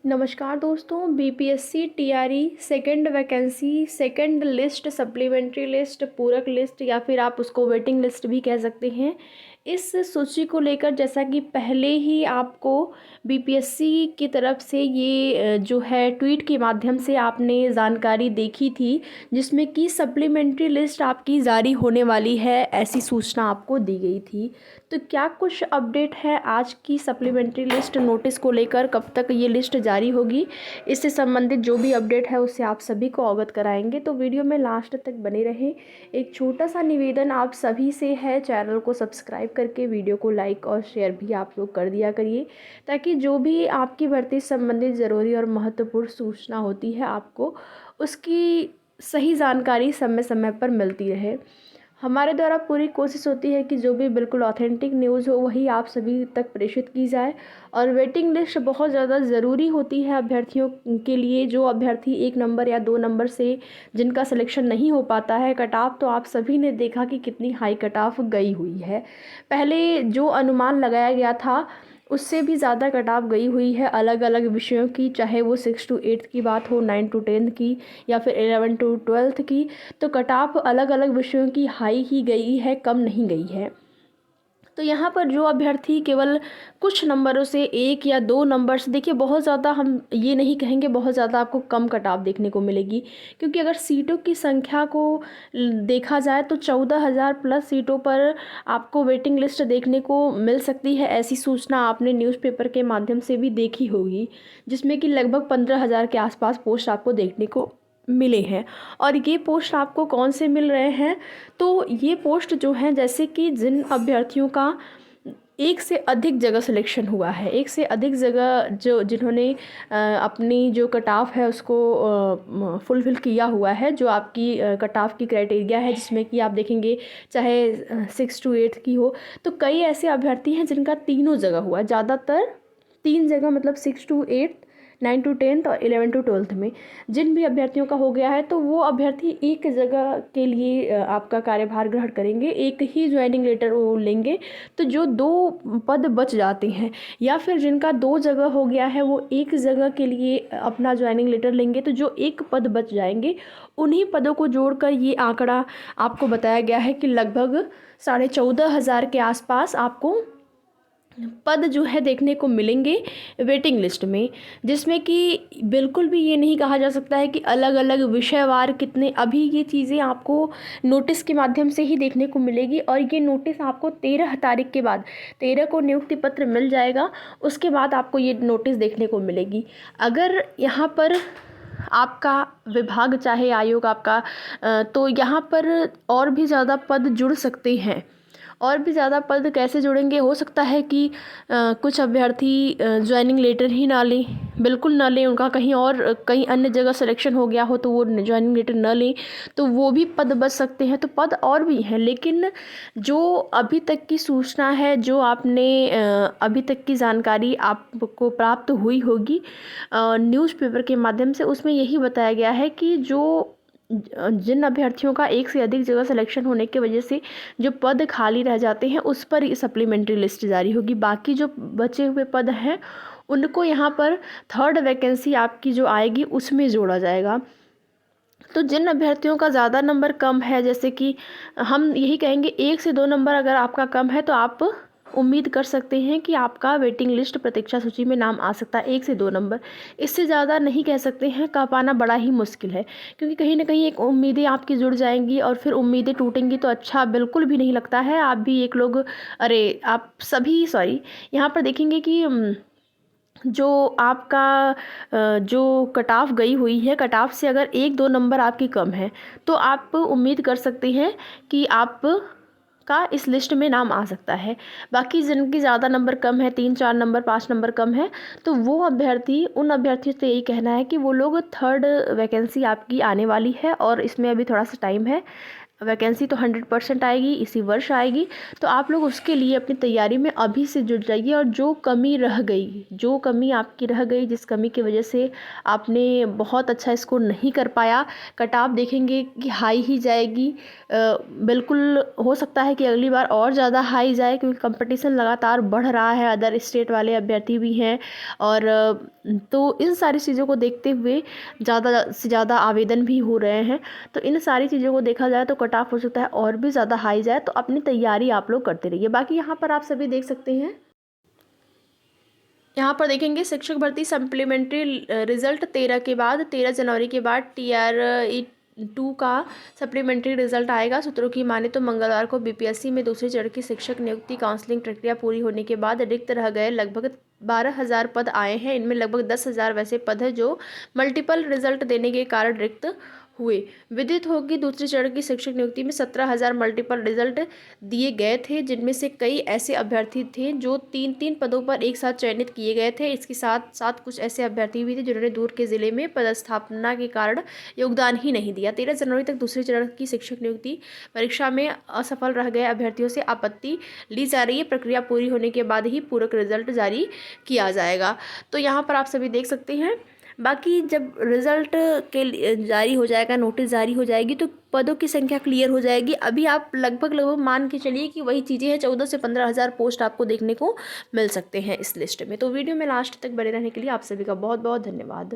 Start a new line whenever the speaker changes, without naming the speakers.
नमस्कार दोस्तों, BPSC TRE second vacancy, second list, supplementary list, पूरक लिस्ट या फिर आप उसको वेटिंग लिस्ट भी कह सकते हैं। इस सूची को लेकर जैसा कि पहले ही आपको बीपीएससी की तरफ से ये जो है ट्वीट के माध्यम से आपने जानकारी देखी थी, जिसमें कि सप्लीमेंट्री लिस्ट आपकी जारी होने वाली है, ऐसी सूचना आपको दी गई थी। तो क्या कुछ अपडेट है आज की सप्लीमेंट्री लिस्ट नोटिस को लेकर, कब तक ये लिस्ट जारी होगी, इससे संबंधित जो भी अपडेट है उससे आप सभी को अवगत कराएंगे। तो वीडियो में लास्ट तक बने रहें। एक छोटा सा निवेदन आप सभी से है, चैनल को सब्सक्राइब करके वीडियो को लाइक और शेयर भी आप लोग कर दिया करिए, ताकि जो भी आपकी भर्ती संबंधित ज़रूरी और महत्वपूर्ण सूचना होती है आपको उसकी सही जानकारी समय समय पर मिलती रहे। हमारे द्वारा पूरी कोशिश होती है कि जो भी बिल्कुल ऑथेंटिक न्यूज़ हो वही आप सभी तक प्रेषित की जाए। और वेटिंग लिस्ट बहुत ज़्यादा ज़रूरी होती है अभ्यर्थियों के लिए। जो अभ्यर्थी 1 नंबर या 2 नंबर से जिनका सिलेक्शन नहीं हो पाता है, कट ऑफ तो आप सभी ने देखा कि कितनी हाई कट ऑफ गई हुई है। पहले जो अनुमान लगाया गया था उससे भी ज़्यादा कट ऑफ गई हुई है अलग अलग विषयों की, चाहे वो 6 to 8 की बात हो, 9 to 10 की या फिर 11 to 12 की। तो कट ऑफ अलग अलग विषयों की हाई ही गई है, कम नहीं गई है। तो यहाँ पर जो अभ्यर्थी केवल कुछ नंबरों से 1 या 2 नंबर से, देखिए बहुत ज़्यादा हम ये नहीं कहेंगे बहुत ज़्यादा आपको कम कट ऑफ देखने को मिलेगी, क्योंकि अगर सीटों की संख्या को देखा जाए तो 14,000 प्लस सीटों पर आपको वेटिंग लिस्ट देखने को मिल सकती है। ऐसी सूचना आपने न्यूज़पेपर के माध्यम से भी देखी होगी, जिसमें कि लगभग 15,000 के आसपास पोस्ट आपको देखने को मिले हैं। और ये पोस्ट आपको कौन से मिल रहे हैं, तो ये पोस्ट जो हैं, जैसे कि जिन अभ्यर्थियों का एक से अधिक जगह सिलेक्शन हुआ है, एक से अधिक जगह जो जिन्होंने अपनी जो कट ऑफ है उसको फुलफ़िल किया हुआ है, जो आपकी कट ऑफ की क्राइटेरिया है, जिसमें कि आप देखेंगे चाहे 6 to 8 की हो, तो कई ऐसे अभ्यर्थी हैं जिनका तीनों जगह हुआ है। ज़्यादातर 3 जगह, मतलब 6 to 8, 9 to 10 और 11 to 12 में जिन भी अभ्यर्थियों का हो गया है, तो वो अभ्यर्थी एक जगह के लिए आपका कार्यभार ग्रहण करेंगे, एक ही ज्वाइनिंग लेटर वो लेंगे। तो जो 2 पद बच जाते हैं या फिर जिनका 2 जगह हो गया है, वो एक जगह के लिए अपना ज्वाइनिंग लेटर लेंगे। तो जो एक पद बच जाएंगे, उन्हीं पदों को जोड़कर ये आंकड़ा आपको बताया गया है कि लगभग 14,500 के आसपास आपको पद जो है देखने को मिलेंगे वेटिंग लिस्ट में, जिसमें कि बिल्कुल भी ये नहीं कहा जा सकता है कि अलग अलग विषयवार कितने। अभी ये चीज़ें आपको नोटिस के माध्यम से ही देखने को मिलेगी, और ये नोटिस आपको 13 तारीख के बाद, 13 को नियुक्ति पत्र मिल जाएगा, उसके बाद आपको ये नोटिस देखने को मिलेगी। अगर यहाँ पर आपका विभाग चाहे आयोग आपका, तो यहाँ पर और भी ज़्यादा पद जुड़ सकते हैं। और भी ज़्यादा पद कैसे जुड़ेंगे, हो सकता है कि कुछ अभ्यर्थी ज्वाइनिंग लेटर ही ना लें, बिल्कुल ना लें, उनका कहीं और कहीं अन्य जगह सिलेक्शन हो गया हो तो वो ज्वाइनिंग लेटर ना लें, तो वो भी पद बच सकते हैं। तो पद और भी हैं, लेकिन जो अभी तक की सूचना है, जो आपने अभी तक की जानकारी आपको प्राप्त हुई होगी न्यूज़पेपर के माध्यम से, उसमें यही बताया गया है कि जो जिन अभ्यर्थियों का एक से अधिक जगह सिलेक्शन होने की वजह से जो पद खाली रह जाते हैं, उस पर सप्लीमेंट्री लिस्ट जारी होगी। बाकी जो बचे हुए पद हैं उनको यहाँ पर थर्ड वैकेंसी आपकी जो आएगी उसमें जोड़ा जाएगा। तो जिन अभ्यर्थियों का ज़्यादा नंबर कम है, जैसे कि हम यही कहेंगे 1 से 2 नंबर अगर आपका कम है, तो आप उम्मीद कर सकते हैं कि आपका वेटिंग लिस्ट प्रतीक्षा सूची में नाम आ सकता है। 1 से 2 नंबर, इससे ज़्यादा नहीं कह सकते हैं, कह पाना बड़ा ही मुश्किल है, क्योंकि कहीं ना कहीं एक उम्मीदें आपकी जुड़ जाएंगी और फिर उम्मीदें टूटेंगी तो अच्छा बिल्कुल भी नहीं लगता है। आप भी एक लोग, अरे आप सभी, सॉरी, यहाँ पर देखेंगे कि जो आपका जो कट ऑफ गई हुई है, कट ऑफ से अगर 1-2 नंबर आपकी कम है, तो आप उम्मीद कर सकते हैं कि आप का इस लिस्ट में नाम आ सकता है। बाकी जिनकी ज़्यादा नंबर कम है, 3-4 नंबर, 5 नंबर कम है, तो वो अभ्यर्थी, उन अभ्यर्थियों से यही कहना है कि वो लोग थर्ड वैकेंसी आपकी आने वाली है और इसमें अभी थोड़ा सा टाइम है। वैकेंसी तो 100% आएगी, इसी वर्ष आएगी। तो आप लोग उसके लिए अपनी तैयारी में अभी से जुट जाइए। और जो कमी रह गई, जो कमी आपकी रह गई, जिस कमी की वजह से आपने बहुत अच्छा स्कोर नहीं कर पाया, कट ऑफ देखेंगे कि हाई ही जाएगी। बिल्कुल हो सकता है कि अगली बार और ज़्यादा हाई जाए, क्योंकि कंपटीशन लगातार बढ़ रहा है, अदर स्टेट वाले अभ्यर्थी भी हैं। और तो इन सारी चीज़ों को देखते हुए ज़्यादा से ज़्यादा आवेदन भी हो रहे हैं। तो इन सारी चीज़ों को देखा जाए तो कट ऑफ हो सकता है और भी ज़्यादा हाई जाए। तो अपनी तैयारी आप लोग करते रहिए। बाकी यहाँ पर आप सभी देख सकते हैं, यहाँ पर देखेंगे शिक्षक भर्ती सप्लीमेंट्री रिजल्ट 13 जनवरी के बाद TR-2 का सप्लीमेंट्री रिजल्ट आएगा। सूत्रों की माने तो मंगलवार को BPSC में दूसरे चरण की शिक्षक नियुक्ति काउंसलिंग प्रक्रिया पूरी होने के बाद रिक्त रह गए लगभग 12,000 पद आए हैं। इनमें लगभग 10,000 वैसे पद हैं जो मल्टीपल रिजल्ट देने के कारण रिक्त हुए। विदित होगी दूसरे चरण की शिक्षक नियुक्ति में 17,000 मल्टीपल रिजल्ट दिए गए थे, जिनमें से कई ऐसे अभ्यर्थी थे जो 3-3 पदों पर एक साथ चयनित किए गए थे। इसके साथ साथ कुछ ऐसे अभ्यर्थी भी थे जिन्होंने दूर के जिले में पदस्थापना के कारण योगदान ही नहीं दिया। 13 जनवरी तक दूसरे चरण की शिक्षक नियुक्ति परीक्षा में असफल रह गए अभ्यर्थियों से आपत्ति ली जा रही है। प्रक्रिया पूरी होने के बाद ही पूरक रिजल्ट जारी किया जाएगा। तो यहाँ पर आप सभी देख सकते हैं। बाकी जब रिज़ल्ट के लिए जारी हो जाएगा, नोटिस जारी हो जाएगी, तो पदों की संख्या क्लियर हो जाएगी। अभी आप लगभग मान के चलिए कि वही चीज़ें हैं, 14 से 15,000 पोस्ट आपको देखने को मिल सकते हैं इस लिस्ट में। तो वीडियो में लास्ट तक बने रहने के लिए आप सभी का बहुत बहुत धन्यवाद।